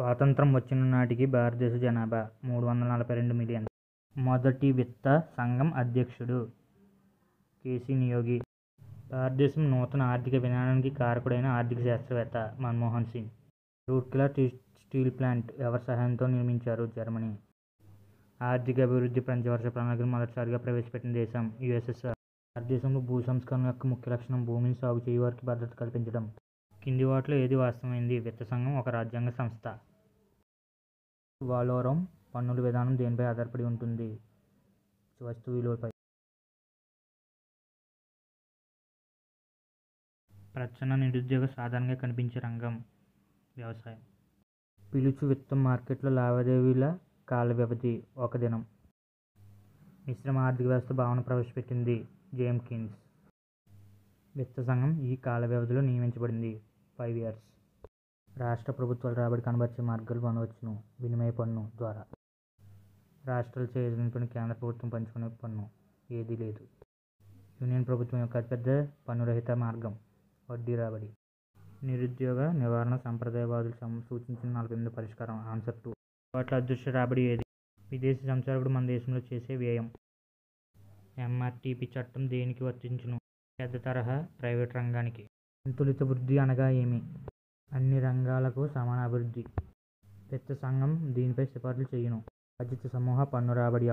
స్వాతంత్రం వచ్చిన నాటికి భారతదేశ జనాభా 342 మిలియన్. మొదటి విత్త సంఘం అధ్యక్షుడు కేసీ నియోగి. భారతదేశం నూతన ఆర్థిక విధానానికి కారకుడైన ఆర్థిక శాస్త్రవేత్త మన్మోహన్ సింగ్. రూర్కెలా స్టీల్ ప్లాంట్ ఎవరి సహాయంతో నిర్మించారు? జర్మనీ. ఆర్థిక అభివృద్ధి పంచవర్ష ప్రణాళికను మొదటిసారిగా ప్రవేశపెట్టిన దేశం యుఎస్ఎస్ఆర్. భారతదేశంలో భూ సంస్కరణ యొక్క ముఖ్య లక్షణం భూమిని సాగు చేయువారికి భద్రత కల్పించడం. కింది వాటిలో ఏది వాస్తవమైనది? విత్త సంఘం ఒక రాజ్యాంగ సంస్థ. వాలోరం పన్నుల విధానం దేనిపై ఆధారపడి ఉంటుంది? వస్తువు విలువపై. ప్రచ్ఛన్న నిరుద్యోగ సాధారణంగా కనిపించే రంగం వ్యవసాయం. పిలుచు విత్తం మార్కెట్లో లావాదేవీల కాల వ్యవధి 1 దినం. మిశ్రమ ఆర్థిక వ్యవస్థ భావన ప్రవేశపెట్టింది జేమ్స్ కీన్స్. విత్త సంఘం ఈ కాల వ్యవధిలో నియమించబడింది 5 years. రాష్ట్ర ప్రభుత్వాలు రాబడి కనబరిచే మార్గాలు పొందవచ్చును. వినిమయ పన్ను ద్వారా. రాష్ట్రాలు చేయని కేంద్ర ప్రభుత్వం పంచుకునే పన్ను ఏదీ లేదు. యూనియన్ ప్రభుత్వం యొక్క అతిపెద్ద పన్నురహిత మార్గం వడ్డీ రాబడి. నిరుద్యోగ నివారణ సంప్రదాయవాదులు సూచించిన 48 పరిష్కారం. ఆన్సర్ 2. వాటిలో అదృశ్య రాబడి ఏది? విదేశీ సంచారకుడు మన దేశంలో చేసే వ్యయం. ఎంఆర్టీపీ చట్టం దేనికి వర్తించును? పెద్ద తరహా ప్రైవేట్ రంగానికి. సంతులిత వృద్ధి అనగా ఏమి? అన్ని రంగాలకు సమాన అభివృద్ధి. విత్త సంఘం దీనిపై సిఫార్సులు చేయును. బాధ్యత సమూహ పన్ను రాబడి